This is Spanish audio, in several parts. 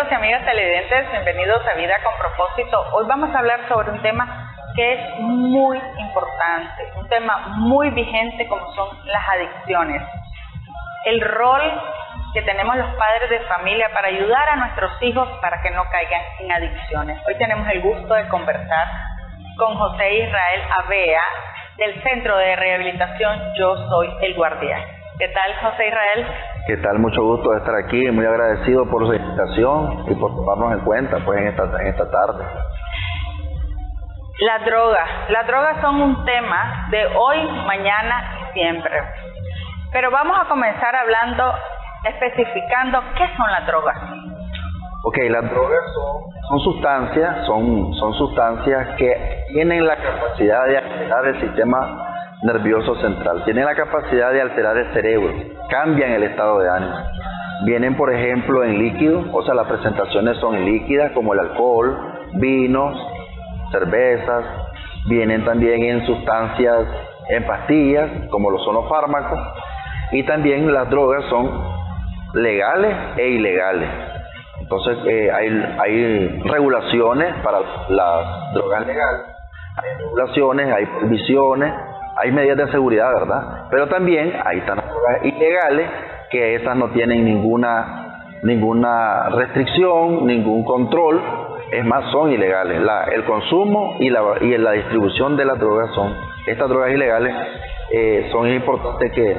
amigos y amigas televidentes, bienvenidos a Vida con Propósito. Hoy vamos a hablar sobre un tema que es muy importante, un tema muy vigente como son las adicciones. El rol que tenemos los padres de familia para ayudar a nuestros hijos para que no caigan en adicciones. Hoy tenemos el gusto de conversar con José Israel Avea del Centro de Rehabilitación Yo Soy el Guardián. ¿Qué tal, José Israel? ¿Qué tal? Mucho gusto de estar aquí, muy agradecido por su invitación y por tomarnos en cuenta pues en esta tarde. Las drogas son un tema de hoy, mañana y siempre. Pero vamos a comenzar especificando qué son las drogas. Ok, las drogas son sustancias que tienen la capacidad de alterar el sistema nervioso central, tienen la capacidad de alterar el cerebro, cambian el estado de ánimo. Vienen, por ejemplo, en líquido, o sea, las presentaciones son líquidas como el alcohol, vinos, cervezas. Vienen también en sustancias, en pastillas, como lo son los fármacos. Y también las drogas son legales e ilegales. Entonces hay regulaciones para las drogas legales, hay regulaciones, hay prohibiciones, hay medidas de seguridad, ¿verdad? Pero también hay tantas drogas ilegales que esas no tienen ninguna restricción, ningún control, es más, son ilegales. El consumo y la distribución de las drogas estas drogas ilegales son importantes que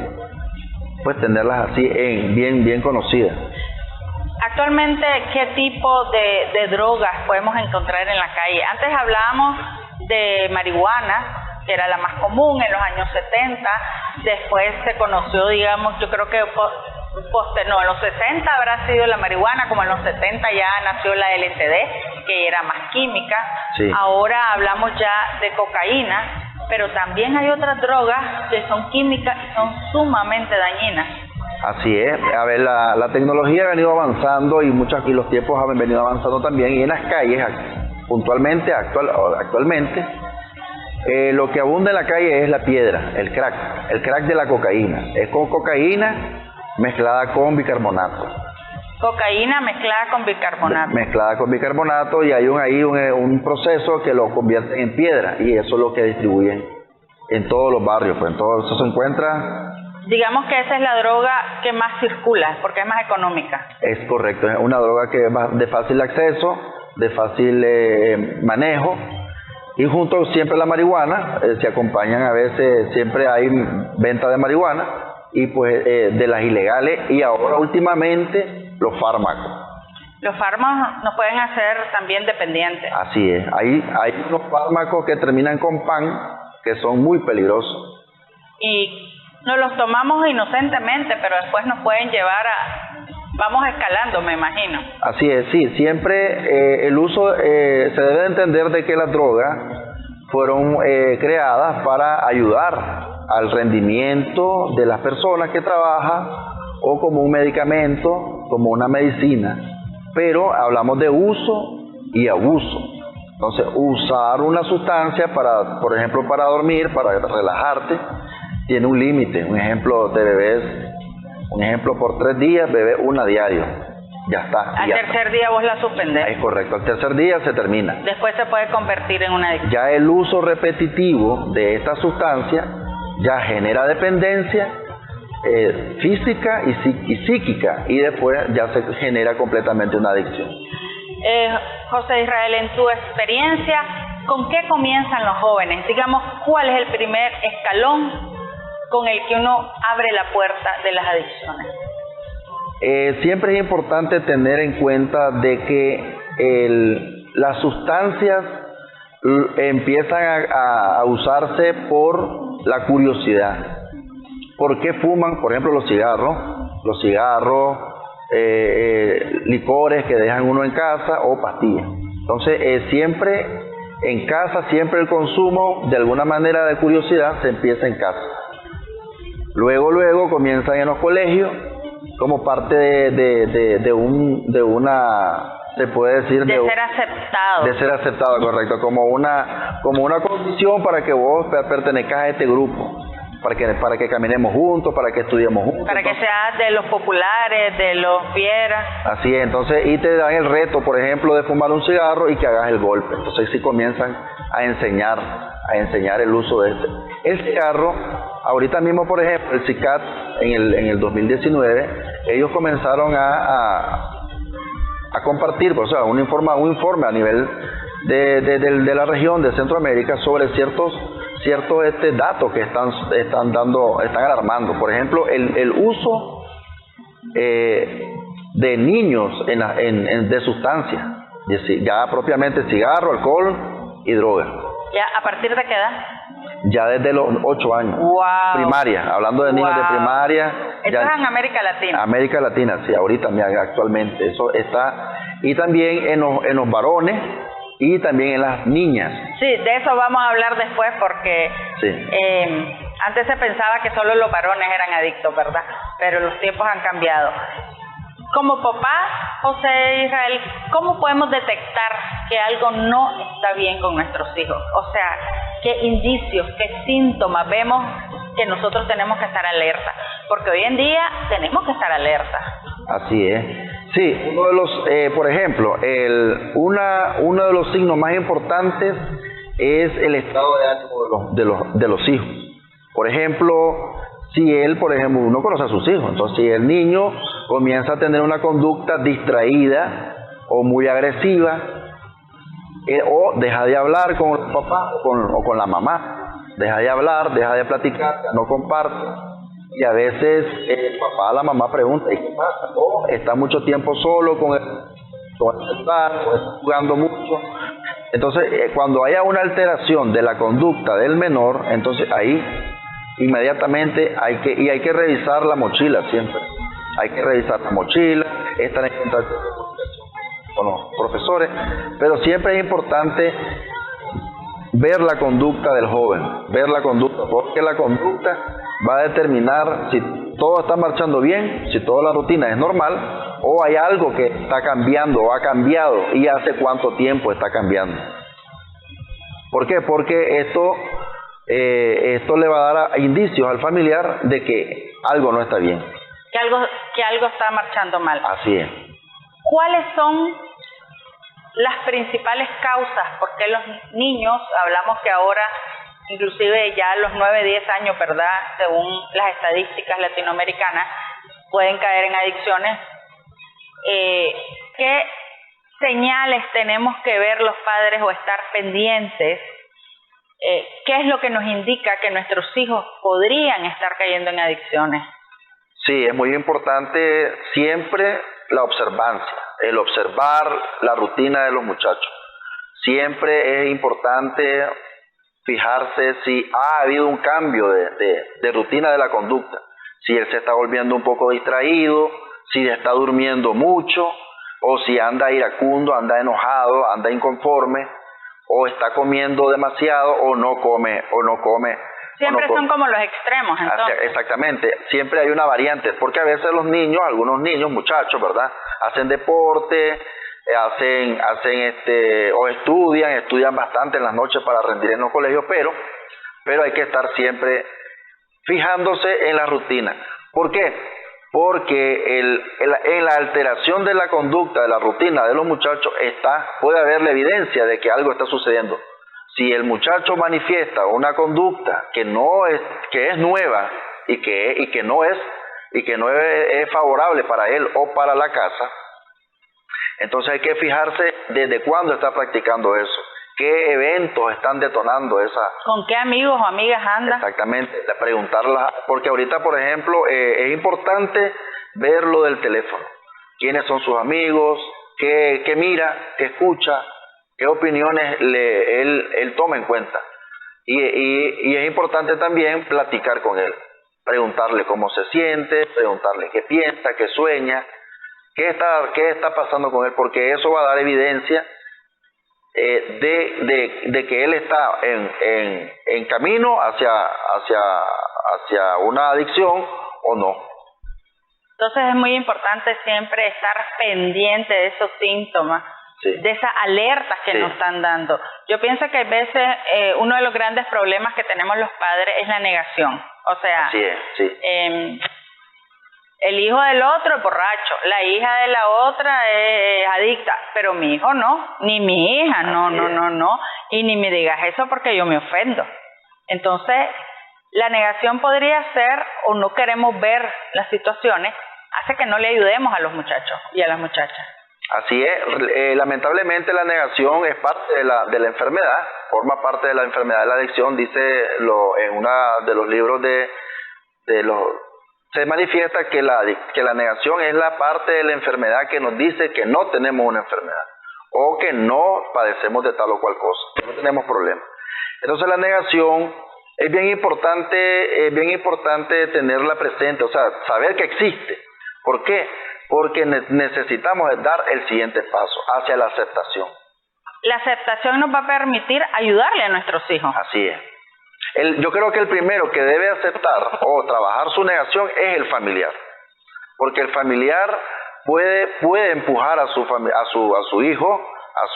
pues tenerlas así bien conocidas. Actualmente, ¿qué tipo de drogas podemos encontrar en la calle? Antes hablábamos de marihuana, que era la más común en los años 70, después se conoció, digamos, yo creo que en los 60 habrá sido la marihuana, como en los 70 ya nació la LSD, que era más química. Sí. Ahora hablamos ya de cocaína, pero también hay otras drogas que son químicas y son sumamente dañinas. Así es, a ver, la tecnología ha venido avanzando y los tiempos han venido avanzando también, y en las calles, puntualmente, actualmente, lo que abunda en la calle es la piedra, el crack de la cocaína. Es con cocaína mezclada con bicarbonato. Cocaína mezclada con bicarbonato. Mezclada con bicarbonato, y hay un proceso que lo convierte en piedra, y eso es lo que distribuyen en todos los barrios, pues en todo eso se encuentra. Digamos que esa es la droga que más circula, porque es más económica. Es correcto, es una droga que es de fácil acceso, de fácil manejo, y junto siempre la marihuana, se acompañan a veces, siempre hay venta de marihuana, y pues de las ilegales, y ahora últimamente los fármacos. Los fármacos nos pueden hacer también dependientes. Así es, hay unos fármacos que terminan con pan, que son muy peligrosos. Y nos los tomamos inocentemente, pero después nos pueden llevar vamos escalando, me imagino. Así es, sí, siempre el uso, se debe de entender de que las drogas fueron creadas para ayudar al rendimiento de las personas que trabajan, o como un medicamento, como una medicina, pero hablamos de uso y abuso. Entonces, usar una sustancia por ejemplo, para dormir, para relajarte, tiene un límite. Un ejemplo, por 3 días, bebes una diario. Ya está. Al tercer día vos la suspendés. Es correcto, al tercer día se termina. Después se puede convertir en una adicción. Ya el uso repetitivo de esta sustancia ya genera dependencia física y psíquica, y después ya se genera completamente una adicción. José Israel, en tu experiencia, ¿con qué comienzan los jóvenes? Digamos, ¿cuál es el primer escalón con el que uno abre la puerta de las adicciones? Siempre es importante tener en cuenta de que las sustancias empiezan a usarse por la curiosidad. ¿Por qué fuman? Por ejemplo, los cigarros, licores que dejan uno en casa, o pastillas. Entonces, siempre en casa, siempre el consumo de alguna manera de curiosidad se empieza en casa. Luego comienzan en los colegios, como parte de una, se puede decir, de ser aceptado. De ser aceptado, correcto, como una condición para que vos pertenezcas a este grupo. para que caminemos juntos, para que estudiemos juntos. Para que seas de los populares, de los fieras. Así es, entonces, y te dan el reto, por ejemplo, de fumar un cigarro y que hagas el golpe. Entonces sí comienzan a enseñar el uso de este. El cigarro, ahorita mismo, por ejemplo, el CICAT, en el 2019, ellos comenzaron a compartir, o sea, un informe a nivel de la región de Centroamérica sobre ciertos datos que están alarmando. Por ejemplo, el uso de niños de sustancias, ya propiamente cigarro, alcohol y droga. ¿Ya a partir de qué edad? Ya desde los 8 años. Wow. Primaria, hablando de niños de primaria. Esto es en América Latina. América Latina, sí, ahorita, actualmente. Eso está. Y también en los varones y también en las niñas. Sí, de eso vamos a hablar después porque sí. Antes se pensaba que solo los varones eran adictos, ¿verdad? Pero los tiempos han cambiado. Como papá, José Israel, ¿cómo podemos detectar que algo no está bien con nuestros hijos? O sea, ¿qué indicios, qué síntomas vemos que nosotros tenemos que estar alerta? Porque hoy en día tenemos que estar alerta. Así es. Sí, uno de los, por ejemplo, uno de los signos más importantes es el estado de ánimo de los hijos. Por ejemplo, si uno conoce a sus hijos, entonces si el niño comienza a tener una conducta distraída o muy agresiva, o deja de hablar con el papá o con la mamá, deja de hablar, deja de platicar, no comparte, y a veces el papá o la mamá pregunta, ¿y qué pasa? O está mucho tiempo solo con el celular, o está jugando mucho. Entonces, cuando haya una alteración de la conducta del menor, entonces ahí inmediatamente hay que revisar la mochila siempre. Hay que revisar la mochila, estar en contacto con los profesores, pero siempre es importante ver la conducta del joven, porque la conducta va a determinar si todo está marchando bien, si toda la rutina es normal, o hay algo que está cambiando o ha cambiado y hace cuánto tiempo está cambiando. ¿Por qué? Porque esto le va a dar indicios al familiar de que algo no está bien. Que algo está marchando mal. Así es. ¿Cuáles son las principales causas? Porque los niños, hablamos que ahora, inclusive ya a los 9, 10 años, ¿verdad? Según las estadísticas latinoamericanas, pueden caer en adicciones. ¿Qué señales tenemos que ver los padres o estar pendientes? ¿Qué es lo que nos indica que nuestros hijos podrían estar cayendo en adicciones? Sí, es muy importante siempre la observancia, el observar la rutina de los muchachos. Siempre es importante fijarse si ha habido un cambio de rutina de la conducta, si él se está volviendo un poco distraído, si está durmiendo mucho, o si anda iracundo, anda enojado, anda inconforme, o está comiendo demasiado, o no come. Siempre son como los extremos, entonces. Exactamente, siempre hay una variante, porque a veces algunos niños, muchachos, ¿verdad? Hacen deporte, o estudian bastante en las noches para rendir en los colegios, pero hay que estar siempre fijándose en la rutina. ¿Por qué? Porque en la alteración de la conducta, de la rutina de los muchachos, puede haber la evidencia de que algo está sucediendo. Si el muchacho manifiesta una conducta que es nueva y que no es favorable para él o para la casa, entonces hay que fijarse desde cuándo está practicando eso, qué eventos están detonando esa. ¿Con qué amigos o amigas anda? Exactamente, preguntarlas, porque ahorita, por ejemplo, es importante ver lo del teléfono, quiénes son sus amigos, qué mira, qué escucha, qué opiniones él toma en cuenta. Y es importante también platicar con él, preguntarle cómo se siente, preguntarle qué piensa, qué sueña, qué está pasando con él, porque eso va a dar evidencia de que él está en camino hacia una adicción o no. Entonces es muy importante siempre estar pendiente de esos síntomas. de esas alertas que nos están dando. Yo pienso que a veces uno de los grandes problemas que tenemos los padres es la negación. O sea, el hijo del otro es borracho, la hija de la otra es adicta, pero mi hijo no, ni mi hija, no, y ni me digas eso porque yo me ofendo. Entonces, la negación podría ser, o no queremos ver las situaciones, hace que no le ayudemos a los muchachos y a las muchachas. Así es, lamentablemente la negación es parte de la enfermedad, forma parte de la enfermedad de la adicción, dice en uno de los libros se manifiesta que la negación es la parte de la enfermedad que nos dice que no tenemos una enfermedad, o que no padecemos de tal o cual cosa, que no tenemos problemas. Entonces la negación es bien importante tenerla presente, o sea, saber que existe. ¿Por qué? Porque necesitamos dar el siguiente paso hacia la aceptación. La aceptación nos va a permitir ayudarle a nuestros hijos. Así es. Yo creo que el primero que debe aceptar o trabajar su negación es el familiar, porque el familiar puede empujar a su hijo, a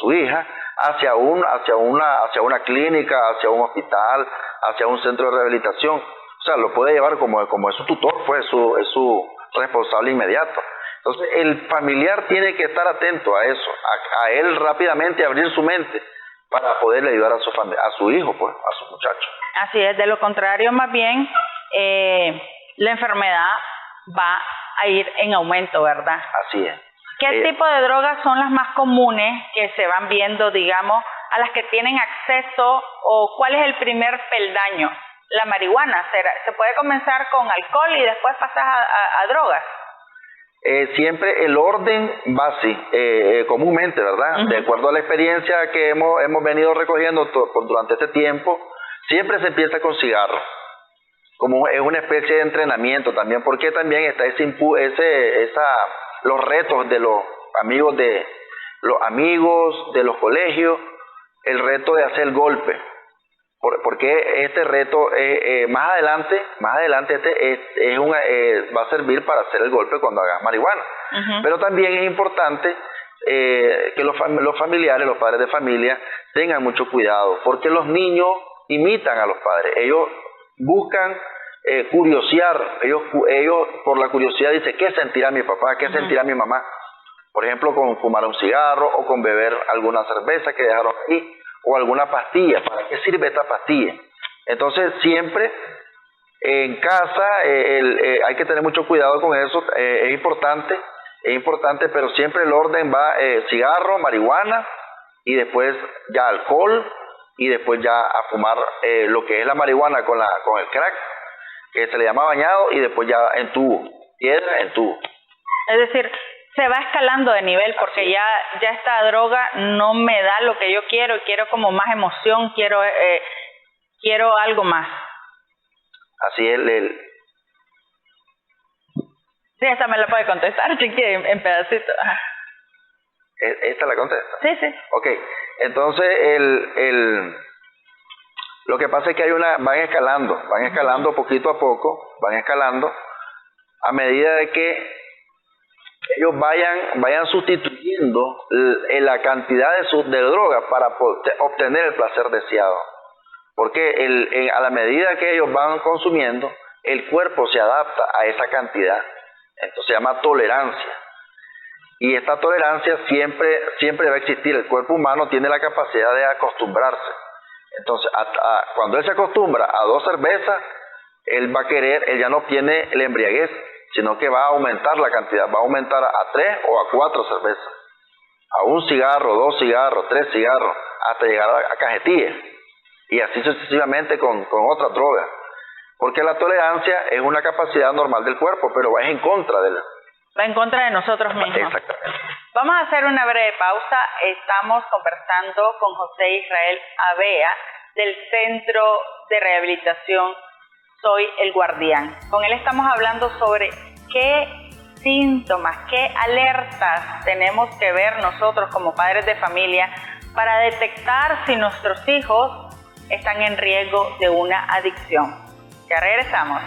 su hija hacia una clínica, hacia un hospital, hacia un centro de rehabilitación. O sea, lo puede llevar como es su tutor, es su responsable inmediato. Entonces el familiar tiene que estar atento a eso, a él rápidamente abrir su mente para poderle ayudar a su hijo, pues, a su muchacho. Así es, de lo contrario más bien la enfermedad va a ir en aumento, ¿verdad? Así es. ¿Qué tipo de drogas son las más comunes que se van viendo, digamos, a las que tienen acceso, o cuál es el primer peldaño? La marihuana, ¿se puede comenzar con alcohol y después pasar a drogas? Siempre el orden va así, comúnmente, ¿verdad? De acuerdo a la experiencia que hemos venido recogiendo durante este tiempo, siempre se empieza con cigarros, como es una especie de entrenamiento también, porque también está los retos de los amigos de los colegios, el reto de hacer golpe. Porque este reto más adelante va a servir para hacer el golpe cuando hagas marihuana. Pero también es importante que los familiares, los padres de familia, tengan mucho cuidado, porque los niños imitan a los padres. Ellos buscan curiosear, ellos por la curiosidad dicen, ¿qué sentirá mi papá? ¿Qué sentirá mi mamá? Por ejemplo, con fumar un cigarro o con beber alguna cerveza que dejaron ahí, o alguna pastilla. ¿Para qué sirve esta pastilla? Entonces siempre en casa hay que tener mucho cuidado con eso. Es importante, pero siempre el orden va cigarro, marihuana, y después ya alcohol, y después ya a fumar lo que es la marihuana con el crack, que se le llama bañado, y después ya en tubo, piedra en tubo. Es decir, se va escalando de nivel, porque ya esta droga no me da lo que yo quiero como más emoción, quiero algo más. Así es. Sí, esta me la puede contestar, si quiere, en pedacitos. ¿Esta la contesta? Sí. Ok, entonces lo que pasa es que van escalando poquito a poco, a medida de que ellos vayan sustituyendo la cantidad de droga para obtener el placer deseado. Porque a la medida que ellos van consumiendo, el cuerpo se adapta a esa cantidad. Entonces se llama tolerancia. Y esta tolerancia siempre va a existir. El cuerpo humano tiene la capacidad de acostumbrarse. Entonces, cuando él se acostumbra a 2 cervezas, él ya no tiene la embriaguez, sino que va a aumentar la cantidad, va a aumentar a 3 o a 4 cervezas, a 1 cigarro, 2 cigarros, 3 cigarros, hasta llegar a cajetillas, y así sucesivamente con otras drogas, porque la tolerancia es una capacidad normal del cuerpo, pero va en contra de nosotros mismos. Exactamente. Vamos a hacer una breve pausa. Estamos conversando con José Israel Avea del Centro de Rehabilitación Soy el Guardián. Con él estamos hablando sobre qué síntomas, qué alertas tenemos que ver nosotros como padres de familia para detectar si nuestros hijos están en riesgo de una adicción. Ya regresamos.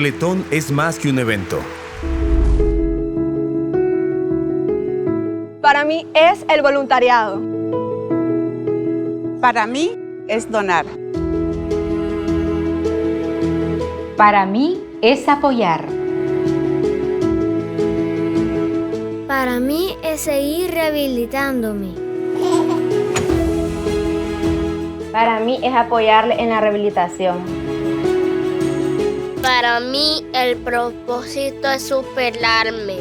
Teletón es más que un evento. Para mí es el voluntariado. Para mí es donar. Para mí es apoyar. Para mí es seguir rehabilitándome. Para mí es apoyarle en la rehabilitación. Para mí el propósito es superarme.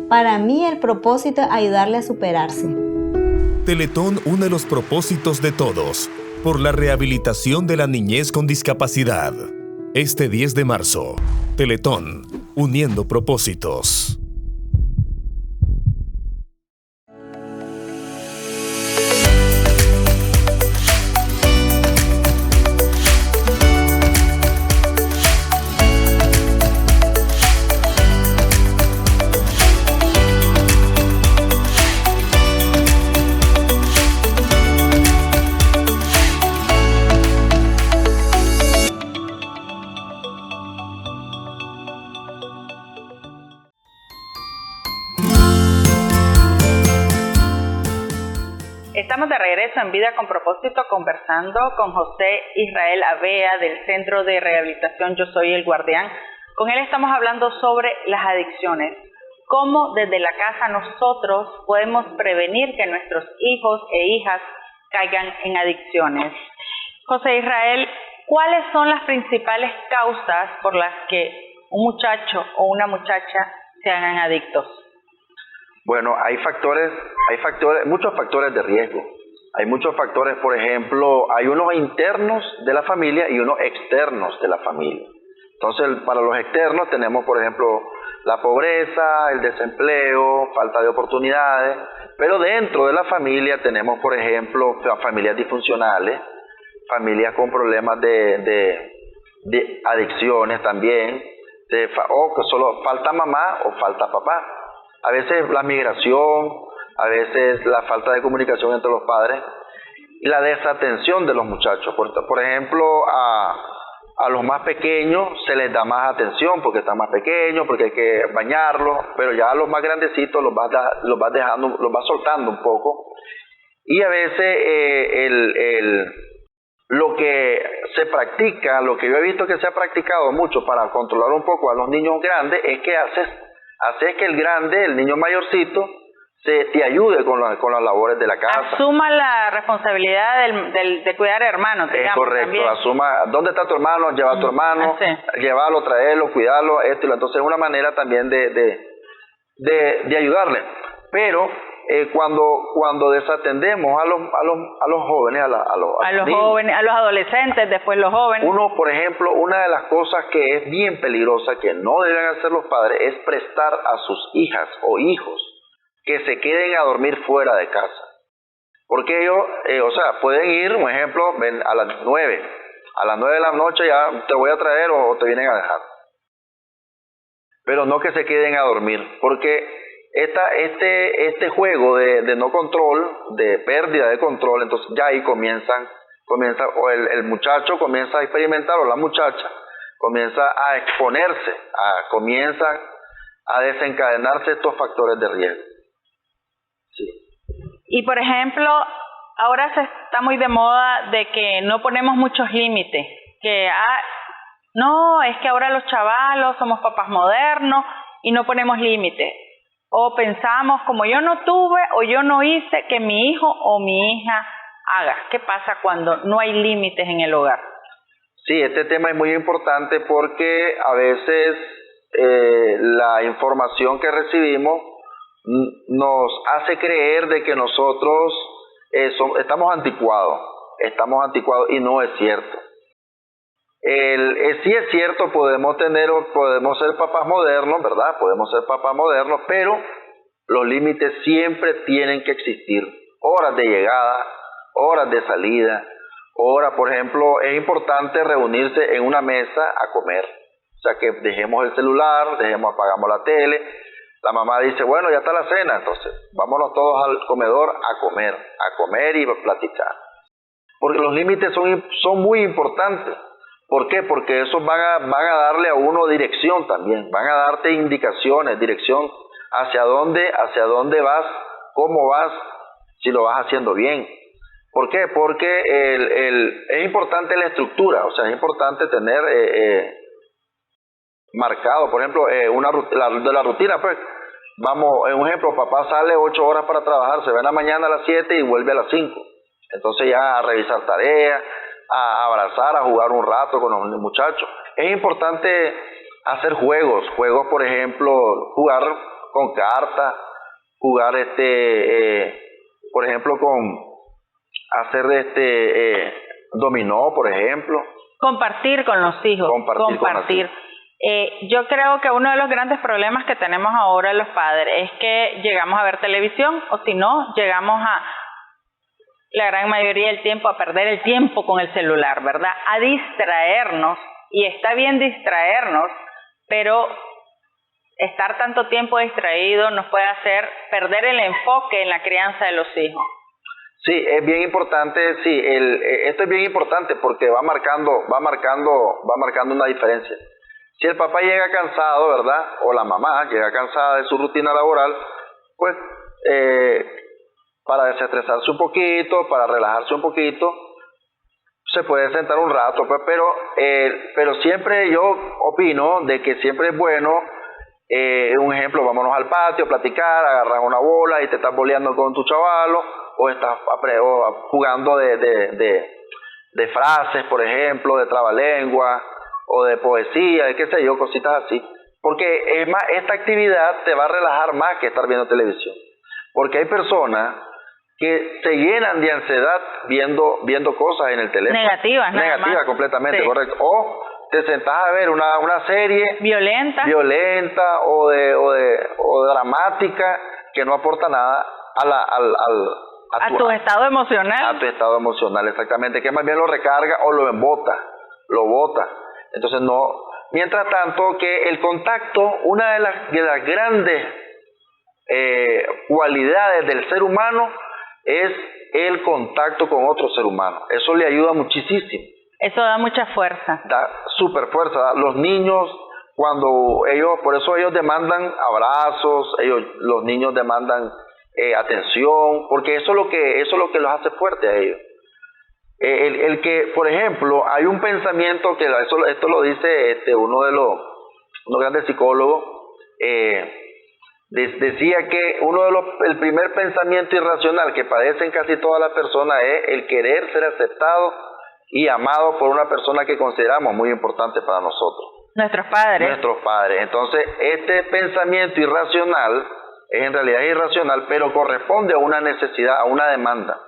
Para mí el propósito es ayudarle a superarse. Teletón une los propósitos de todos por la rehabilitación de la niñez con discapacidad. Este 10 de marzo, Teletón, uniendo propósitos. Estamos de regreso en Vida con Propósito conversando con José Israel Avea del Centro de Rehabilitación Yo Soy el Guardián. Con él estamos hablando sobre las adicciones, cómo desde la casa nosotros podemos prevenir que nuestros hijos e hijas caigan en adicciones. José Israel, ¿cuáles son las principales causas por las que un muchacho o una muchacha se hagan adictos? Bueno, hay muchos factores de riesgo. Hay muchos factores, por ejemplo, hay unos internos de la familia y unos externos de la familia. Entonces, para los externos tenemos, por ejemplo, la pobreza, el desempleo, falta de oportunidades, pero dentro de la familia tenemos, por ejemplo, familias disfuncionales, familias con problemas de adicciones también, o que solo falta mamá o falta papá. A veces la migración, a veces la falta de comunicación entre los padres y la desatención de los muchachos. Por ejemplo, a los más pequeños se les da más atención porque están más pequeños, porque hay que bañarlos, pero ya a los más grandecitos los vas soltando un poco. Y a veces lo que se practica, lo que yo he visto que se ha practicado mucho para controlar un poco a los niños grandes, es que haces que el grande, el niño mayorcito, te ayude con las labores de la casa. Asuma la responsabilidad de cuidar hermanos, digamos. Es correcto, también. asuma, ¿dónde está tu hermano? Lleva a tu hermano, llevarlo, traerlo, cuidarlo, esto y lo. Entonces es una manera también de ayudarle. Pero cuando desatendemos a los jóvenes, a los niños, jóvenes, a los adolescentes, después los jóvenes. Por ejemplo, una de las cosas que es bien peligrosa, que no deben hacer los padres, es prestar a sus hijas o hijos que se queden a dormir fuera de casa. Porque ellos, pueden ir, un ejemplo, ven a las 9 de la noche ya te voy a traer o te vienen a dejar. Pero no que se queden a dormir, porque este juego de no control, de pérdida de control, entonces ya ahí comienza o el muchacho comienza a experimentar, o la muchacha comienza a exponerse, comienzan a desencadenarse estos factores de riesgo. Sí. Y por ejemplo, ahora se está muy de moda de que no ponemos muchos límites, que no, es que ahora los chavalos somos papás modernos y no ponemos límites. O pensamos, como yo no tuve o yo no hice, que mi hijo o mi hija haga. ¿Qué pasa cuando no hay límites en el hogar? Sí, este tema es muy importante porque a veces la información que recibimos nos hace creer de que nosotros estamos anticuados y no es cierto. Sí es cierto, podemos ser papás modernos, ¿verdad? Podemos ser papás modernos, pero los límites siempre tienen que existir. Horas de llegada, horas de salida, por ejemplo, es importante reunirse en una mesa a comer. O sea, que dejemos el celular, apagamos la tele. La mamá dice, bueno, ya está la cena, entonces vámonos todos al comedor a comer y a platicar. porque los límites son muy importantes. ¿Por qué? Porque esos van a darle a uno dirección también, van a darte indicaciones, dirección hacia dónde vas, cómo vas, si lo vas haciendo bien. ¿Por qué? Porque es importante la estructura, o sea, es importante tener marcado, por ejemplo, de la rutina, pues, vamos, un ejemplo, papá sale 8 horas para trabajar, se va en la mañana a las 7 y vuelve a las 5. Entonces ya a revisar tareas, a abrazar, a jugar un rato con los muchachos. Es importante hacer juegos, por ejemplo, jugar con cartas, jugar por ejemplo, hacer dominó, por ejemplo. Compartir con los hijos. Compartir. Yo creo que uno de los grandes problemas que tenemos ahora los padres es que llegamos a ver televisión, o si no, llegamos la gran mayoría del tiempo a perder el tiempo con el celular, ¿verdad? A distraernos, y está bien distraernos, pero estar tanto tiempo distraído nos puede hacer perder el enfoque en la crianza de los hijos. Sí, es bien importante, esto es bien importante porque va marcando una diferencia. Si el papá llega cansado, ¿verdad? O la mamá llega cansada de su rutina laboral, pues para desestresarse un poquito, para relajarse un poquito, se puede sentar un rato, pues, pero siempre yo opino de que siempre es bueno, un ejemplo, vámonos al patio a platicar, agarras una bola y te estás boleando con tu chavalo, o estás jugando de frases, por ejemplo, de trabalengua, o de poesía, de qué sé yo, cositas así, porque es más, esta actividad te va a relajar más que estar viendo televisión, porque hay personas que se llenan de ansiedad viendo cosas en el teléfono. Negativas completamente, sí. Correcto. O te sentás a ver una serie violenta o dramática que no aporta nada a tu estado emocional. A tu estado emocional, exactamente, que más bien lo recarga o lo bota. Entonces no. Mientras tanto, que el contacto, una de las grandes cualidades del ser humano es el contacto con otro ser humano. Eso le ayuda muchísimo. Eso da mucha fuerza. Da súper fuerza. Los niños, por eso ellos demandan abrazos, los niños demandan atención, porque eso es lo que los hace fuertes a ellos. El que, por ejemplo, hay un pensamiento que esto lo dice uno de los grandes psicólogos, decía que el primer pensamiento irracional que padecen casi todas las personas es el querer ser aceptado y amado por una persona que consideramos muy importante para nosotros. Nuestros padres. Entonces, este pensamiento irracional en realidad es irracional, pero corresponde a una necesidad, a una demanda.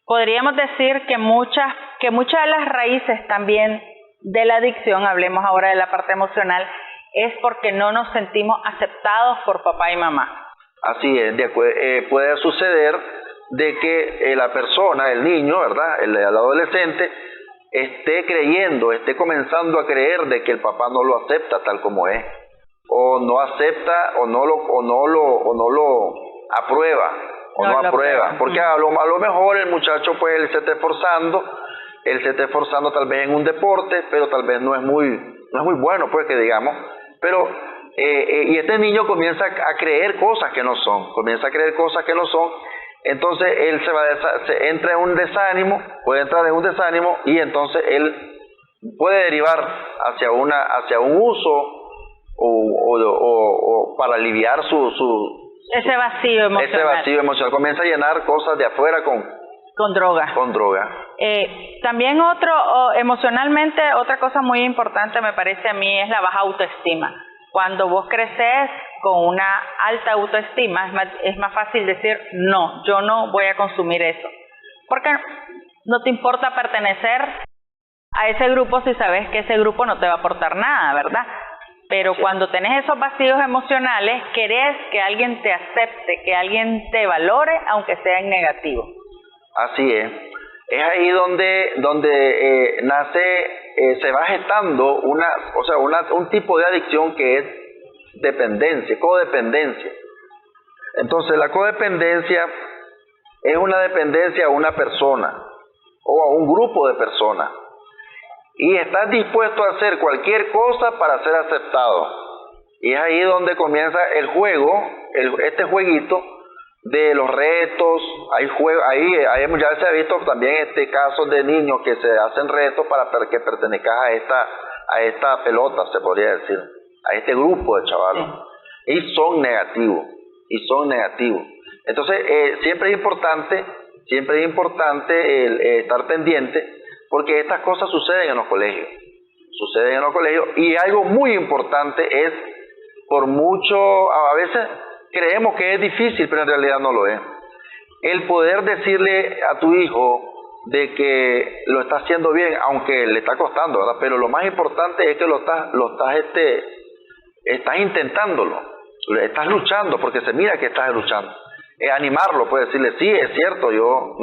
Podríamos decir que muchas de las raíces también de la adicción, hablemos ahora de la parte emocional, es porque no nos sentimos aceptados por papá y mamá. Así es, puede suceder de que la persona, el niño, ¿verdad?, el adolescente, esté comenzando a creer de que el papá no lo acepta tal como es, o no acepta, o no lo aprueba, porque a lo mejor el muchacho, pues, él se está esforzando tal vez en un deporte, pero tal vez no es muy bueno, pues, que digamos, pero y este niño comienza a creer cosas que no son, entonces él entra en un desánimo, y entonces él puede derivar hacia un uso o para aliviar ese vacío emocional. Comienza a llenar cosas de afuera con droga. También emocionalmente, otra cosa muy importante me parece a mí es la baja autoestima. Cuando vos creces con una alta autoestima, es más fácil decir, no, yo no voy a consumir eso. Porque no te importa pertenecer a ese grupo si sabes que ese grupo no te va a aportar nada, ¿verdad? Pero sí, cuando tenés esos vacíos emocionales, querés que alguien te acepte, que alguien te valore, aunque sea en negativo. Así es. Es ahí donde se va gestando un tipo de adicción que es dependencia, codependencia. Entonces la codependencia es una dependencia a una persona o a un grupo de personas. Y estás dispuesto a hacer cualquier cosa para ser aceptado. Y es ahí donde comienza el juego, este jueguito de los retos. Ahí ya se ha visto también casos de niños que se hacen retos para que pertenezcas a esta pelota, se podría decir, a este grupo de chavalos. Sí. Y son negativos. Entonces, siempre es importante estar pendiente, porque estas cosas suceden en los colegios. Y algo muy importante es, a veces creemos que es difícil, pero en realidad no lo es. El poder decirle a tu hijo de que lo está haciendo bien, aunque le está costando, ¿verdad? Pero lo más importante es que estás intentándolo, estás luchando, porque se mira que estás luchando. Animarlo, puede decirle, sí, es cierto, yo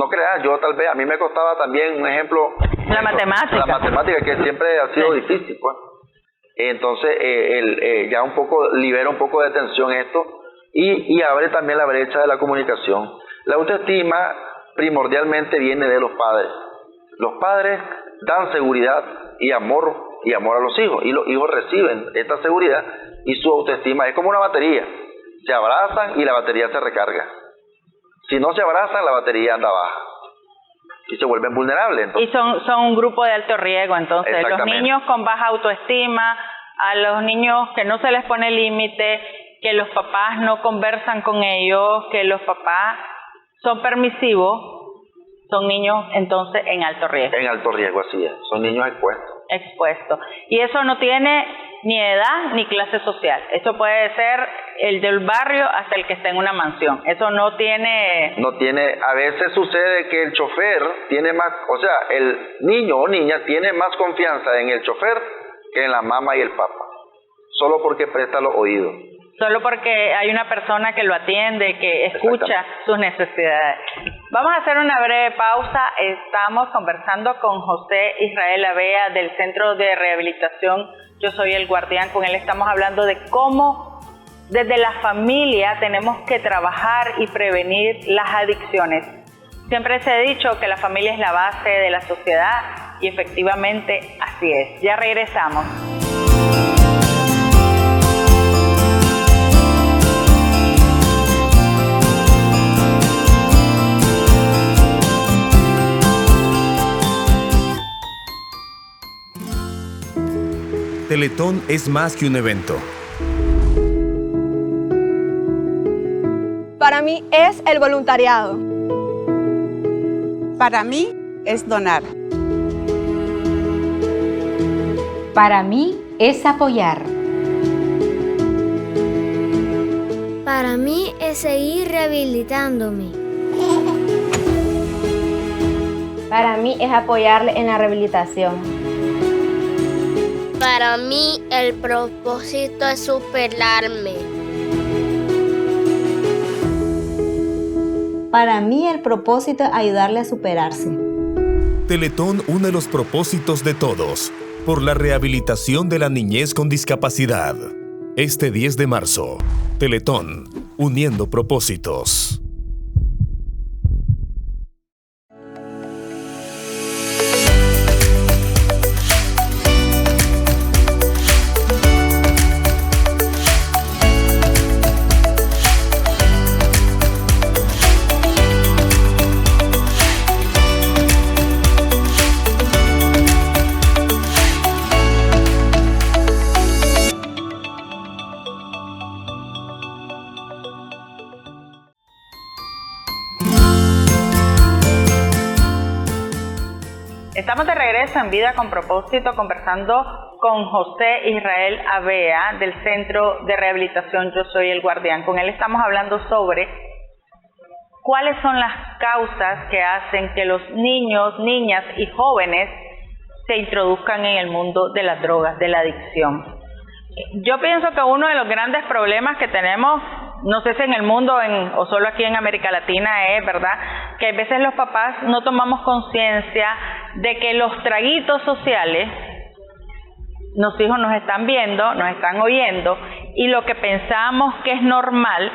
tal vez, a mí me costaba también, un ejemplo, la matemática, que siempre ha sido difícil, pues. Entonces, ya un poco, libera un poco de tensión esto, y abre también la brecha de la comunicación. La autoestima primordialmente viene de los padres. Los padres dan seguridad y amor a los hijos, y los hijos reciben esta seguridad, y su autoestima es como una batería. Se abrazan y la batería se recarga. Si no se abrazan, la batería anda baja y se vuelven vulnerables. Entonces. Y son un grupo de alto riesgo, entonces. Los niños con baja autoestima, a los niños que no se les pone límite, que los papás no conversan con ellos, que los papás son permisivos, son niños entonces en alto riesgo. En alto riesgo, así es. Son niños expuestos. Y eso no tiene ni edad ni clase social. Eso puede ser el del barrio hasta el que está en una mansión. Eso no tiene... A veces sucede que el chofer tiene más, el niño o niña tiene más confianza en el chofer que en la mamá y el papá, solo porque presta los oídos. Solo porque hay una persona que lo atiende, que escucha sus necesidades. Vamos a hacer una breve pausa. Estamos conversando con José Israel Avea del Centro de Rehabilitación Yo Soy el Guardián. Con él estamos hablando de cómo desde la familia tenemos que trabajar y prevenir las adicciones. Siempre se ha dicho que la familia es la base de la sociedad y efectivamente así es. Ya regresamos. Teletón es más que un evento. Para mí es el voluntariado. Para mí es donar. Para mí es apoyar. Para mí es seguir rehabilitándome. Para mí es apoyarle en la rehabilitación. Para mí el propósito es superarme. Para mí el propósito es ayudarle a superarse. Teletón une los propósitos de todos por la rehabilitación de la niñez con discapacidad. Este 10 de marzo, Teletón, uniendo propósitos. Estamos de regreso en Vida con Propósito conversando con José Israel Avea del Centro de Rehabilitación Yo Soy el Guardián. Con él estamos hablando sobre cuáles son las causas que hacen que los niños, niñas y jóvenes se introduzcan en el mundo de las drogas, de la adicción. Yo pienso que uno de los grandes problemas que tenemos, no sé si en el mundo o solo aquí en América Latina, es verdad que a veces los papás no tomamos conciencia de que los traguitos sociales, los hijos nos están viendo, nos están oyendo, y lo que pensamos que es normal,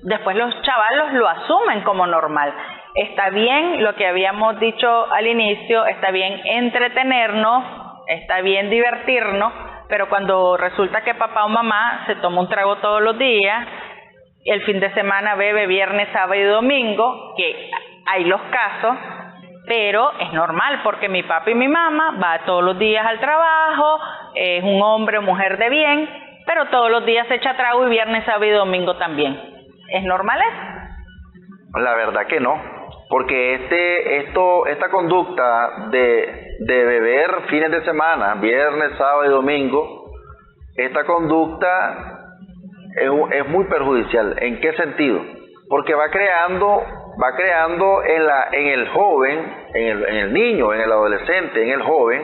después los chavalos lo asumen como normal. está bien lo que habíamos dicho al inicio, está bien entretenernos, está bien divertirnos, pero cuando resulta que papá o mamá se toma un trago todos los días, el fin de semana bebe viernes, sábado y domingo, que hay los casos, pero es normal porque mi papá y mi mamá va todos los días al trabajo, es un hombre o mujer de bien, pero todos los días se echa trago y viernes, sábado y domingo también. ¿Es normal eso? La verdad que no, porque esta conducta de beber fines de semana, viernes, sábado y domingo, esta conducta es muy perjudicial. ¿En qué sentido? Porque va creando en el joven, en el niño, en el adolescente, en el joven,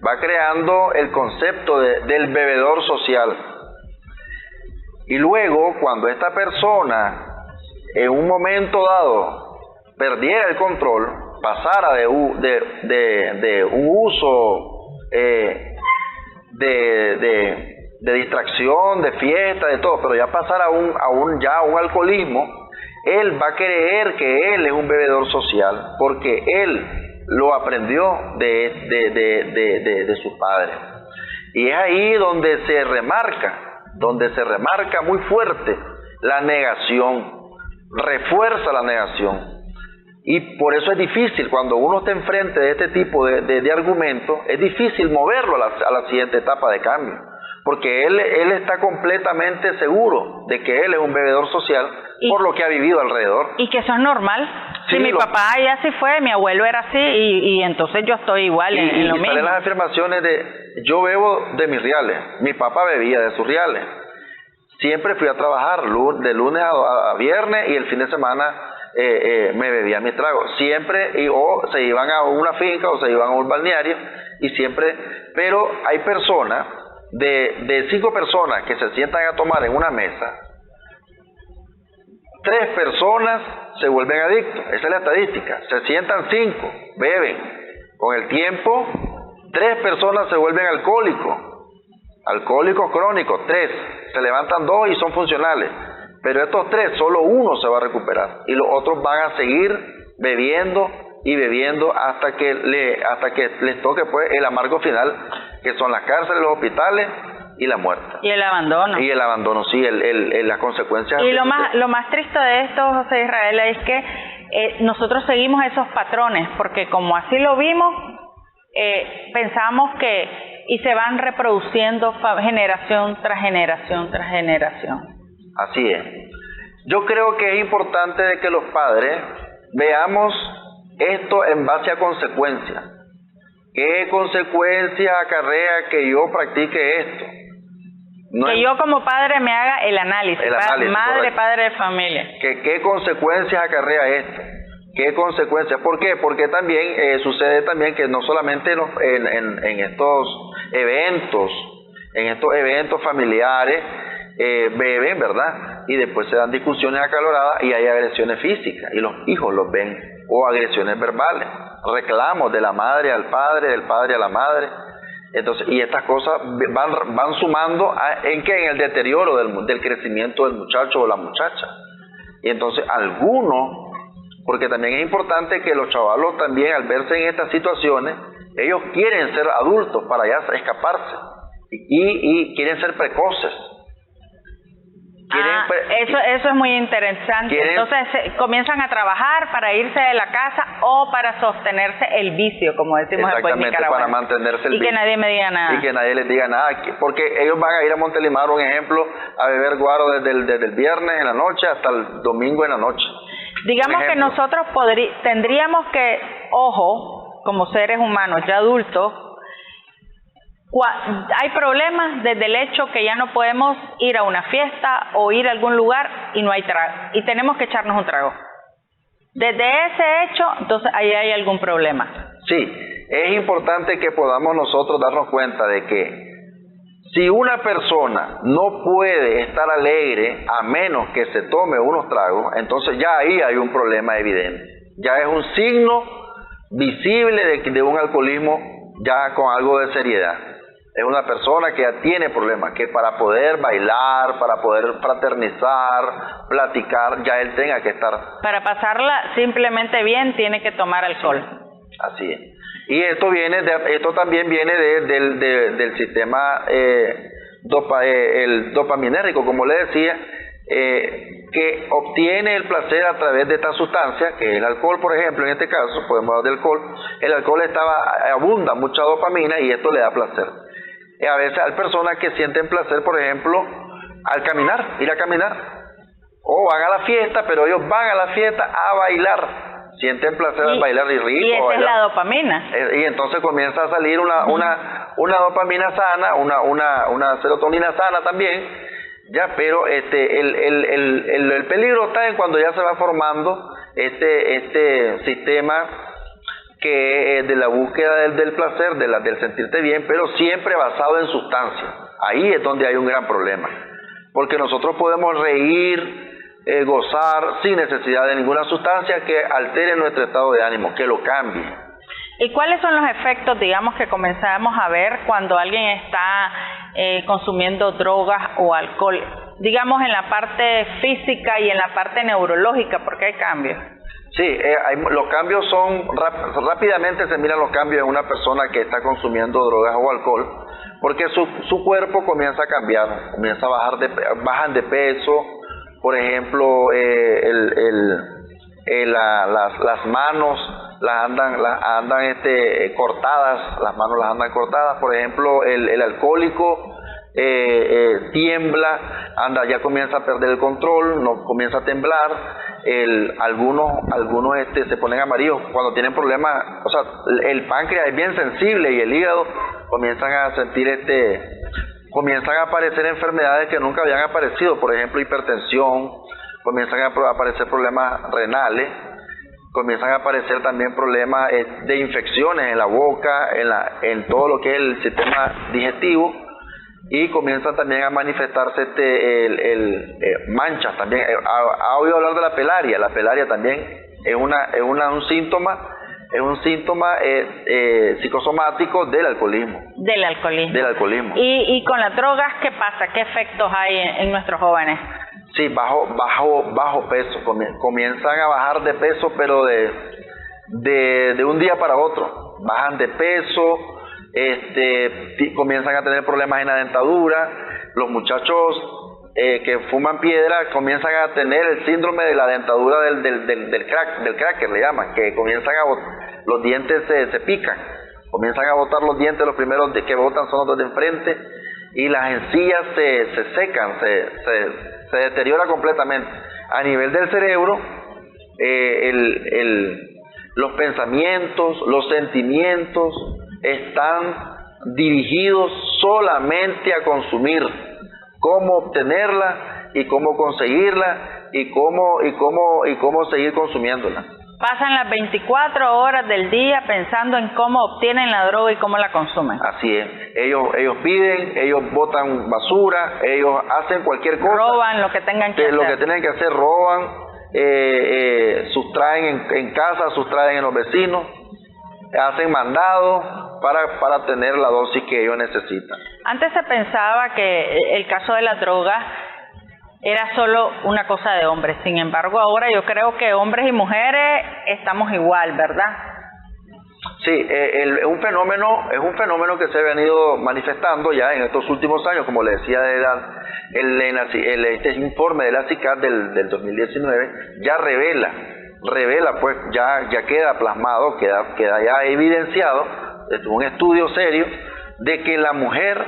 va creando el concepto del bebedor social. Y luego, cuando esta persona en un momento dado perdiera el control, pasara de un uso de distracción, de fiesta, de todo, pero ya pasara a un alcoholismo, él va a creer que él es un bebedor social, porque él lo aprendió de sus padres. Y es ahí donde se remarca muy fuerte la negación, refuerza la negación. Y por eso es difícil, cuando uno está enfrente de este tipo de argumentos, es difícil moverlo a la siguiente etapa de cambio, porque él está completamente seguro de que él es un bebedor social por lo que ha vivido alrededor. Y que eso es normal. Sí, si mi papá ya así fue, mi abuelo era así, y entonces yo estoy igual en lo mismo. Y salen las afirmaciones yo bebo de mis reales, mi papá bebía de sus reales. Siempre fui a trabajar de lunes a viernes, y el fin de semana me bebía mis tragos. Siempre, o se iban a una finca o se iban a un balneario, y siempre. Pero hay personas, de 5 personas que se sientan a tomar en una mesa, 3 personas se vuelven adictos. Esa es la estadística. Se sientan 5, beben. Con el tiempo, 3 personas se vuelven alcohólicos crónicos, 3. Se levantan 2 y son funcionales. Pero estos 3, solo uno se va a recuperar. Y los otros van a seguir bebiendo y bebiendo hasta que les toque pues el amargo final, que son las cárceles, los hospitales y la muerte. Y el abandono. Y el abandono, sí, las consecuencias. Y lo más triste de esto, José Israel, es que nosotros seguimos esos patrones, porque como así lo vimos, pensamos y se van reproduciendo generación tras generación tras generación. Así es. Yo creo que es importante de que los padres veamos esto en base a consecuencias. ¿Qué consecuencias acarrea que yo practique esto? Yo como padre me haga el análisis madre, padre de familia. ¿Qué consecuencias acarrea esto? ¿Qué consecuencias? ¿Por qué? Porque también sucede también que no solamente en estos eventos familiares beben, ¿verdad? Y después se dan discusiones acaloradas y hay agresiones físicas, y los hijos los ven, o agresiones verbales, reclamos de la madre al padre, del padre a la madre. Entonces, y estas cosas van sumando en el deterioro del crecimiento del muchacho o la muchacha. Y entonces porque también es importante que los chavalos también, al verse en estas situaciones, ellos quieren ser adultos para ya escaparse, y quieren ser precoces. Eso es muy interesante. Entonces comienzan a trabajar para irse de la casa o para sostenerse el vicio, como decimos después en Nicaragua. Para mantenerse el vicio. Y que nadie me diga nada. Y que nadie les diga nada, porque ellos van a ir a Montelimar, un ejemplo, a beber guaro desde el viernes en la noche hasta el domingo en la noche. Digamos que nosotros tendríamos que, como seres humanos ya adultos, hay problemas desde el hecho que ya no podemos ir a una fiesta o ir a algún lugar y no hay trago, y tenemos que echarnos un trago. Desde ese hecho, entonces ahí hay algún problema. Sí, es importante que podamos nosotros darnos cuenta de que si una persona no puede estar alegre a menos que se tome unos tragos, entonces ya ahí hay un problema evidente. Ya es un signo visible de un alcoholismo ya con algo de seriedad. Es una persona que ya tiene problemas, que para poder bailar, para poder fraternizar, platicar, ya él tenga que estar. Para pasarla simplemente bien, tiene que tomar alcohol. Así es. Y esto también viene del sistema el dopaminérgico, como le decía, que obtiene el placer a través de esta sustancia, que es el alcohol, por ejemplo, en este caso, podemos hablar de alcohol. El alcohol abunda mucha dopamina y esto le da placer. A veces hay personas que sienten placer, por ejemplo, al caminar, ir a caminar, o van a la fiesta, pero ellos van a la fiesta a bailar, sienten placer al bailar y rico. Y esa es la dopamina. Y entonces comienza a salir una dopamina sana, una serotonina sana también, ya, pero el peligro está en cuando ya se va formando este sistema que es de la búsqueda del placer, del sentirte bien, pero siempre basado en sustancias. Ahí es donde hay un gran problema, porque nosotros podemos reír, gozar sin necesidad de ninguna sustancia que altere nuestro estado de ánimo, que lo cambie. ¿Y cuáles son los efectos, digamos, que comenzamos a ver cuando alguien está consumiendo drogas o alcohol? Digamos en la parte física y en la parte neurológica, porque hay cambios. Sí, los cambios son, rápidamente se miran los cambios en una persona que está consumiendo drogas o alcohol, porque su cuerpo comienza a cambiar, comienza a bajan de peso, por ejemplo, las manos las andan cortadas, las manos las andan cortadas, por ejemplo, el alcohólico tiembla, ya comienza a perder el control, no comienza a temblar. Algunos se ponen amarillos cuando tienen problemas, o sea, el páncreas es bien sensible y el hígado comienzan a sentir comienzan a aparecer enfermedades que nunca habían aparecido, por ejemplo hipertensión, comienzan a aparecer problemas renales, comienzan a aparecer también problemas de infecciones en la boca, en todo lo que es el sistema digestivo, y comienzan también a manifestarse manchas también. ¿Ha oído hablar de la pelaria? La pelaria también es un síntoma psicosomático del alcoholismo. Del alcoholismo. ¿Y con las drogas qué pasa? ¿Qué efectos hay en nuestros jóvenes? Sí, bajo peso, comienzan a bajar de peso, pero de un día para otro, bajan de peso, comienzan a tener problemas en la dentadura. Los muchachos que fuman piedra comienzan a tener el síndrome de la dentadura del cracker, le llaman, que comienzan los dientes se pican, comienzan a botar los dientes, los primeros que botan son los de enfrente, y las encías se secan, se deteriora completamente. A nivel del cerebro, los pensamientos, los sentimientos están dirigidos solamente a consumir, cómo obtenerla y cómo conseguirla y cómo seguir consumiéndola. Pasan las 24 horas del día pensando en cómo obtienen la droga y cómo la consumen. Así es. Ellos piden, ellos botan basura, ellos hacen cualquier cosa. Roban lo que tengan que hacer. Lo que tienen que hacer, roban, sustraen en casa, sustraen en los vecinos, hacen mandados para tener la dosis que ellos necesitan. Antes se pensaba que el caso de la droga era solo una cosa de hombres. Sin embargo, ahora yo creo que hombres y mujeres estamos igual, ¿verdad? Sí, es un fenómeno que se ha venido manifestando ya en estos últimos años, como le decía, este informe de la CICAD del 2019 ya revela, pues ya queda plasmado, queda ya evidenciado, es un estudio serio, de que la mujer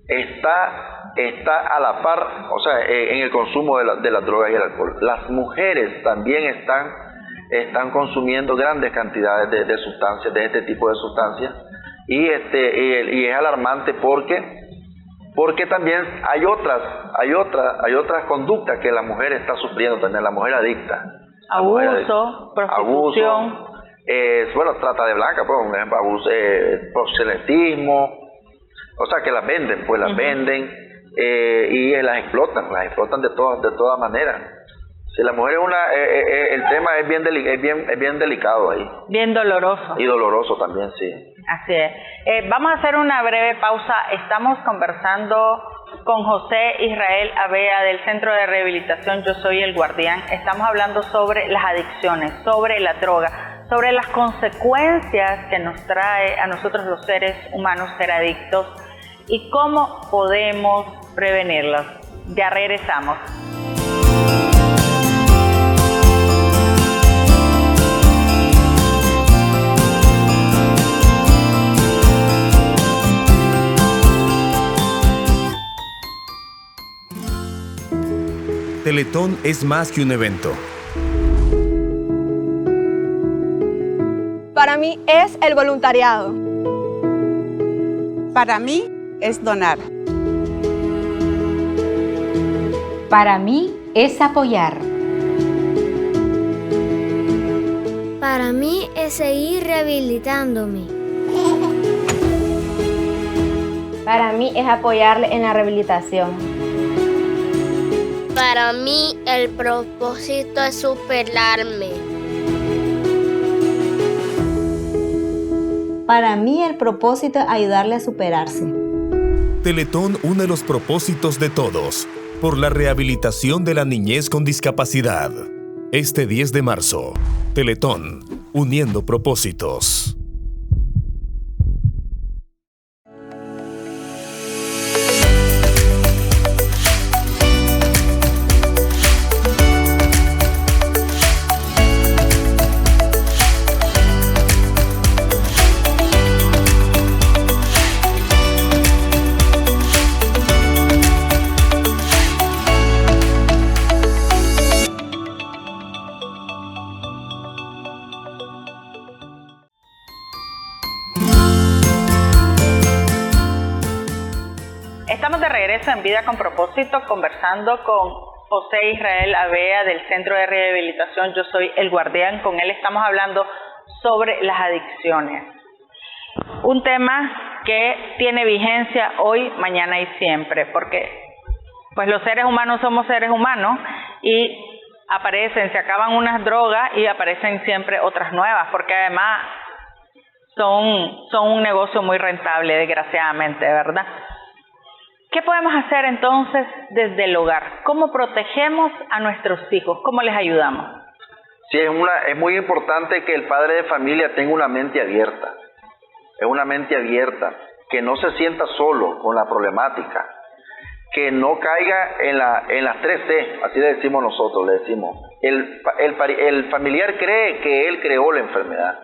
está a la par, o sea, en el consumo de las drogas y el alcohol. Las mujeres también están consumiendo grandes cantidades de sustancias, de este tipo de sustancias, y es alarmante porque también hay otras conductas que la mujer está sufriendo también, la mujer adicta. Abuso, prostitución. Trata de blanca, por ejemplo, abuso, proxenetismo, o sea que las venden, pues las venden y las explotan de todas maneras. Si la mujer es el tema es bien delicado ahí. Bien doloroso. Y doloroso también, sí. Así es. Vamos a hacer una breve pausa. Estamos conversando con José Israel Avea del Centro de Rehabilitación Yo Soy el Guardián. Estamos hablando sobre las adicciones, sobre la droga, sobre las consecuencias que nos trae a nosotros los seres humanos ser adictos y cómo podemos prevenirlas. Ya regresamos. Teletón es más que un evento. Para mí es el voluntariado. Para mí es donar. Para mí es apoyar. Para mí es seguir rehabilitándome. Para mí es apoyarle en la rehabilitación. Para mí el propósito es superarme. Para mí el propósito es ayudarle a superarse. Teletón une los propósitos de todos por la rehabilitación de la niñez con discapacidad. Este 10 de marzo, Teletón, uniendo propósitos. Estamos de regreso en Vida con Propósito conversando con José Israel Avea del Centro de Rehabilitación Yo Soy el Guardián. Con él estamos hablando sobre las adicciones. Un tema que tiene vigencia hoy, mañana y siempre, porque pues los seres humanos somos seres humanos y se acaban unas drogas y aparecen siempre otras nuevas, porque además son un negocio muy rentable, desgraciadamente, ¿verdad? ¿Qué podemos hacer entonces desde el hogar? ¿Cómo protegemos a nuestros hijos? ¿Cómo les ayudamos? Sí, es muy importante que el padre de familia tenga una mente abierta. Es una mente abierta, que no se sienta solo con la problemática, que no caiga en las 3 C, así le decimos nosotros, le decimos. El familiar cree que él creó la enfermedad,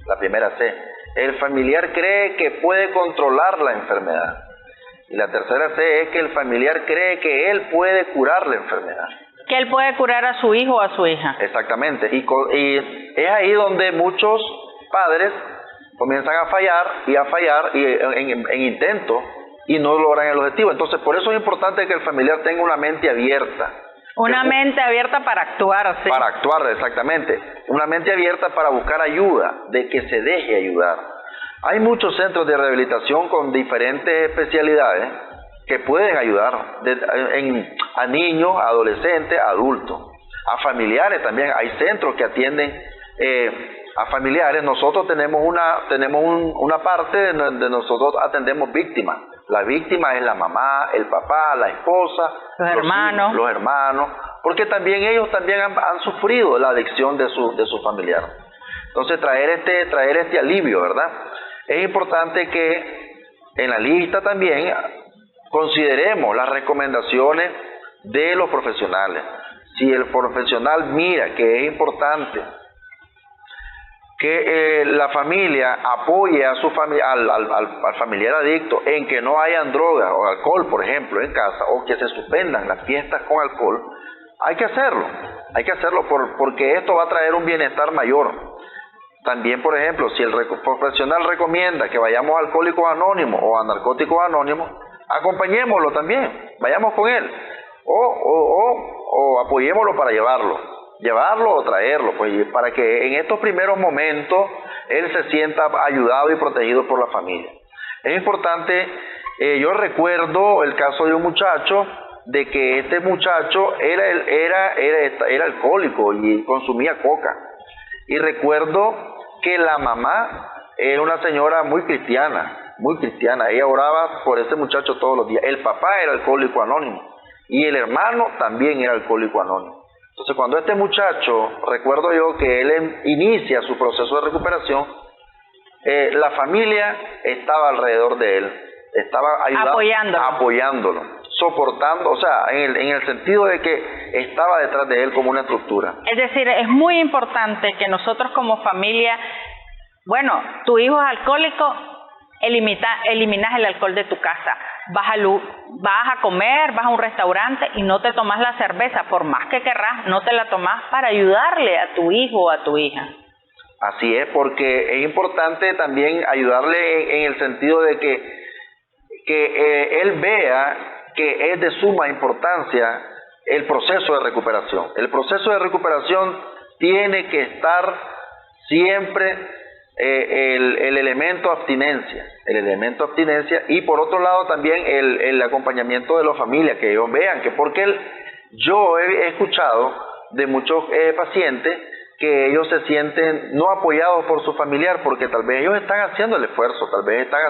la primera C. El familiar cree que puede controlar la enfermedad. Y la tercera C es que el familiar cree que él puede curar la enfermedad. Que él puede curar a su hijo o a su hija. Exactamente. Y es ahí donde muchos padres comienzan a fallar y en intentos y no logran el objetivo. Entonces, por eso es importante que el familiar tenga una mente abierta. Una mente abierta para actuar, sí. Para actuar, exactamente. Una mente abierta para buscar ayuda, de que se deje ayudar. Hay muchos centros de rehabilitación con diferentes especialidades que pueden ayudar a niños, a adolescentes, a adultos, a familiares también. Hay centros que atienden a familiares. Nosotros tenemos una parte donde nosotros atendemos víctimas. La víctima es la mamá, el papá, la esposa, los hermanos, porque también ellos también han sufrido la adicción de su familiar. Entonces traer este alivio, ¿verdad? Es importante que en la lista también consideremos las recomendaciones de los profesionales. Si el profesional mira que es importante que la familia apoye a al familiar adicto en que no hayan drogas o alcohol, por ejemplo, en casa, o que se suspendan las fiestas con alcohol, hay que hacerlo porque esto va a traer un bienestar mayor. También, por ejemplo, si el profesional recomienda que vayamos a Alcohólicos Anónimos o a Narcóticos Anónimos, acompañémoslo también, vayamos con él, o apoyémoslo para llevarlo o traerlo, pues, para que en estos primeros momentos él se sienta ayudado y protegido por la familia. Es importante, yo recuerdo el caso de un muchacho de que este muchacho era alcohólico y consumía coca. Y recuerdo que la mamá era una señora muy cristiana, ella oraba por este muchacho todos los días. El papá era alcohólico anónimo y el hermano también era alcohólico anónimo. Entonces cuando este muchacho, recuerdo yo que él inicia su proceso de recuperación, la familia estaba alrededor de él, estaba apoyándolo, soportando, o sea, en el sentido de que estaba detrás de él como una estructura. Es decir, es muy importante que nosotros como familia, bueno, tu hijo es alcohólico, eliminas el alcohol de tu casa, vas a comer, vas a un restaurante y no te tomas la cerveza, por más que querrás, no te la tomas para ayudarle a tu hijo o a tu hija. Así es, porque es importante también ayudarle en el sentido de que él vea que es de suma importancia el proceso de recuperación. El proceso de recuperación tiene que estar siempre el elemento abstinencia, y por otro lado también el acompañamiento de la familia, que ellos vean que porque yo he escuchado de muchos pacientes que ellos se sienten no apoyados por su familiar, porque tal vez ellos están haciendo el esfuerzo, tal vez están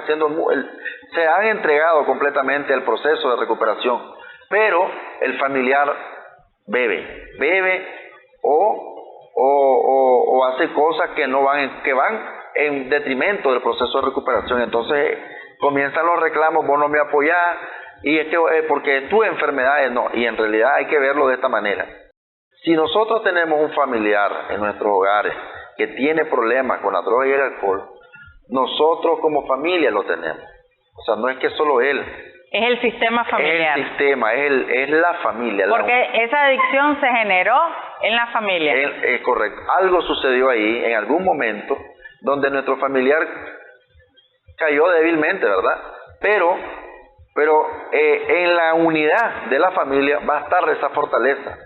se han entregado completamente al proceso de recuperación, pero el familiar bebe o hace cosas que van en detrimento del proceso de recuperación. Entonces comienzan los reclamos: vos no me apoyás, y es que porque tu enfermedad no, y en realidad hay que verlo de esta manera. Si nosotros tenemos un familiar en nuestros hogares que tiene problemas con la droga y el alcohol, nosotros como familia lo tenemos. O sea, no es que solo él. Es el sistema familiar. Es el sistema, es la familia. Porque esa adicción se generó en la familia. Es correcto. Algo sucedió ahí en algún momento donde nuestro familiar cayó débilmente, ¿verdad? Pero en la unidad de la familia va a estar esa fortaleza.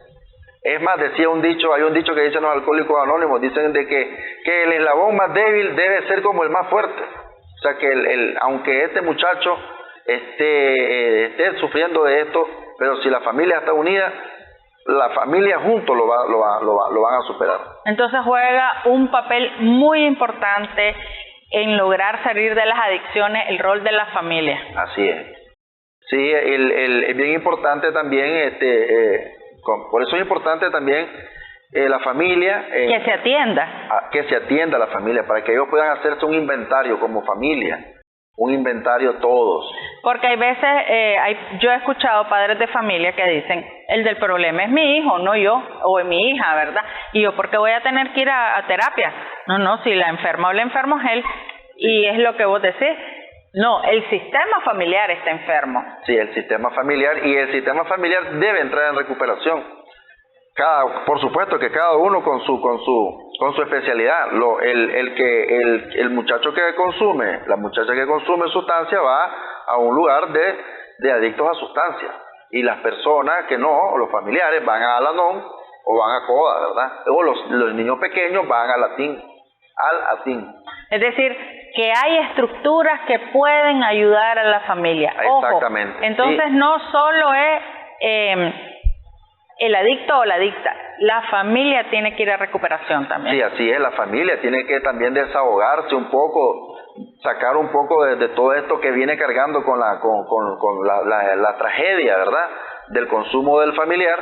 Es más, hay un dicho que dicen los alcohólicos anónimos, dicen de que el eslabón más débil debe ser como el más fuerte. O sea que aunque este muchacho esté sufriendo de esto, pero si la familia está unida, la familia juntos lo van a superar. Entonces juega un papel muy importante en lograr salir de las adicciones el rol de la familia. Así es. Sí, es bien importante también, por eso es importante también la familia. Que se atienda. Que se atienda a la familia, para que ellos puedan hacerse un inventario como familia. Un inventario todos. Porque hay veces, yo he escuchado padres de familia que dicen: el del problema es mi hijo, no yo, o es mi hija, ¿verdad? Y yo, ¿por qué voy a tener que ir a terapia? No, si la enferma o el enfermo es él, y es lo que vos decís. No, el sistema familiar está enfermo. Sí, el sistema familiar, y el sistema familiar debe entrar en recuperación. Por supuesto que cada uno con su especialidad. El muchacho que consume, la muchacha que consume sustancia va a un lugar de adictos a sustancias, y las personas que no, o los familiares, van a Al-Anon o van a CODA, ¿verdad? O los niños pequeños van al ATIN. Es decir, que hay estructuras que pueden ayudar a la familia. Exactamente. Ojo, entonces sí. No solo es el adicto o la adicta, la familia tiene que ir a recuperación también. Sí, así es, la familia tiene que también desahogarse un poco, sacar un poco de todo esto que viene cargando con la tragedia, ¿verdad?, del consumo del familiar.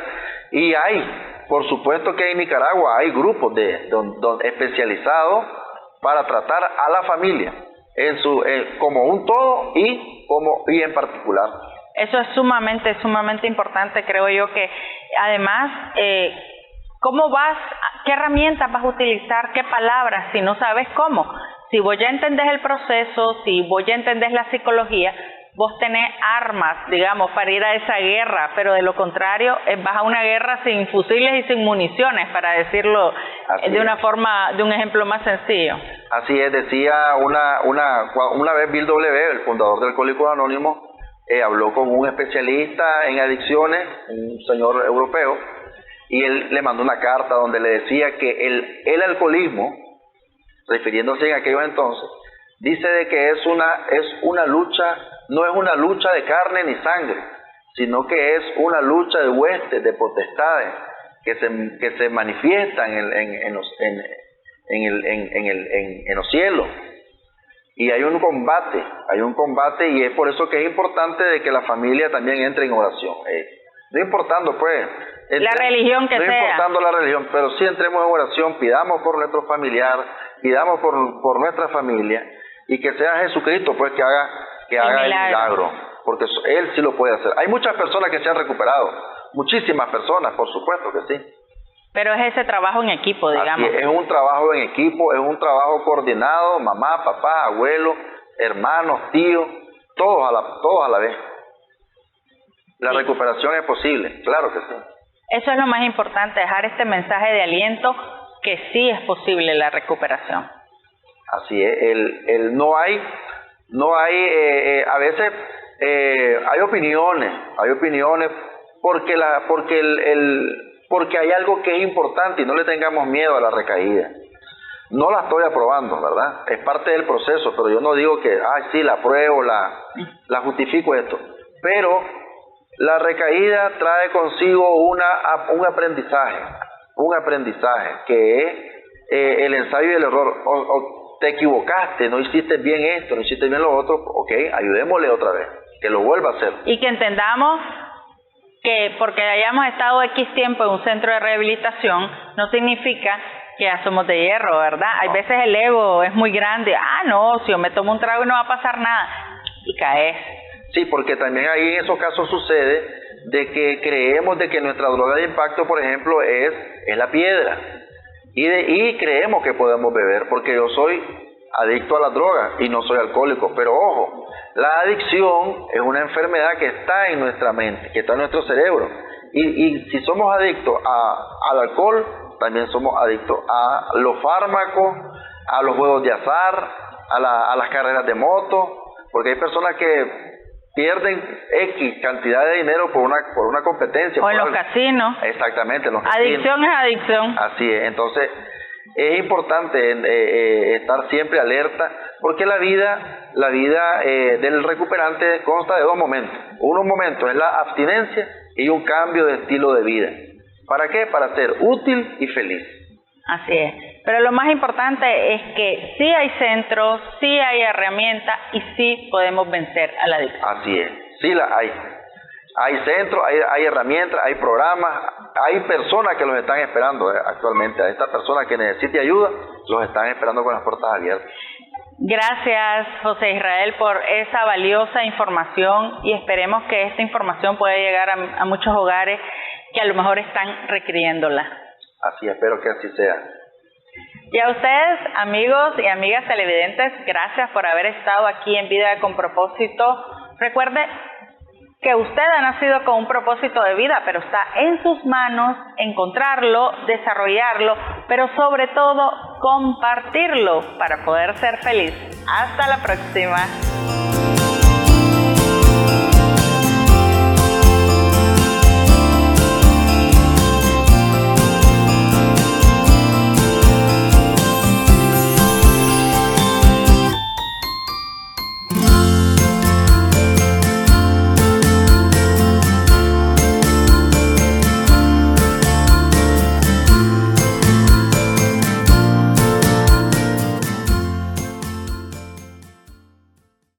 Y por supuesto que en Nicaragua hay grupos especializados para tratar a la familia como un todo y en particular. Eso es sumamente importante, creo yo, que además, ¿qué herramientas vas a utilizar, qué palabras, si no sabes cómo? Si vos ya entendés el proceso, si vos ya entendés la psicología, vos tenés armas, digamos, para ir a esa guerra, pero de lo contrario, vas a una guerra sin fusiles y sin municiones, para decirlo de un ejemplo más sencillo. Así es, decía una vez Bill W., el fundador de Alcohólicos Anónimos, habló con un especialista en adicciones, un señor europeo, y él le mandó una carta donde le decía que el alcoholismo, refiriéndose en aquellos entonces, dice de que es una lucha, no es una lucha de carne ni sangre, sino que es una lucha de huestes, de potestades, que se manifiestan en los cielos. Y hay un combate, y es por eso que es importante de que la familia también entre en oración. No importando pues la religión que sea. No importando la religión, pero sí entremos en oración, pidamos por nuestro familiar, pidamos por nuestra familia, y que sea Jesucristo pues que haga el milagro, porque Él sí lo puede hacer. Hay muchas personas que se han recuperado, muchísimas personas, por supuesto que sí. Pero es ese trabajo en equipo, digamos. Es un trabajo en equipo, es un trabajo coordinado, mamá, papá, abuelo, hermanos, tíos, todos a la vez. La recuperación es posible, claro que sí. Eso es lo más importante, dejar este mensaje de aliento que sí es posible la recuperación. Así es, no hay a veces hay opiniones porque hay algo que es importante, y no le tengamos miedo a la recaída. No la estoy aprobando, ¿verdad? Es parte del proceso, pero yo no digo que, sí, la apruebo, la justifico esto. Pero la recaída trae consigo un aprendizaje que es el ensayo y el error. O te equivocaste, no hiciste bien esto, no hiciste bien lo otro, ok, ayudémosle otra vez, que lo vuelva a hacer. Y que entendamos que porque hayamos estado X tiempo en un centro de rehabilitación, no significa que ya somos de hierro, ¿verdad? No. Hay veces el ego es muy grande, no, si yo me tomo un trago y no va a pasar nada, y caes. Sí, porque también ahí en esos casos sucede de que creemos de que nuestra droga de impacto, por ejemplo, es la piedra, y creemos que podemos beber, porque yo soy adicto a la droga y no soy alcohólico, pero ojo, la adicción es una enfermedad que está en nuestra mente, que está en nuestro cerebro, y si somos adictos al alcohol, también somos adictos a los fármacos, a los juegos de azar, a las carreras de moto, porque hay personas que pierden X cantidad de dinero por una competencia. O en los casinos. Exactamente, en los adicción casinos. Es adicción. Así es, entonces es importante estar siempre alerta, porque la vida del recuperante consta de dos momentos. Un momento es la abstinencia y un cambio de estilo de vida. ¿Para qué? Para ser útil y feliz. Así es. Pero lo más importante es que sí hay centros, sí hay herramientas y sí podemos vencer a la adicción. Así es, sí la hay. Hay centros, hay herramientas, hay programas, hay personas que los están esperando actualmente. A estas personas que necesiten ayuda, los están esperando con las puertas abiertas. Gracias, José Israel, por esa valiosa información, y esperemos que esta información pueda llegar a muchos hogares que a lo mejor están requiriéndola. Así, espero que así sea. Y a ustedes, amigos y amigas televidentes, gracias por haber estado aquí en Vida con Propósito. Recuerde que usted ha nacido con un propósito de vida, pero está en sus manos encontrarlo, desarrollarlo, pero sobre todo compartirlo para poder ser feliz. Hasta la próxima.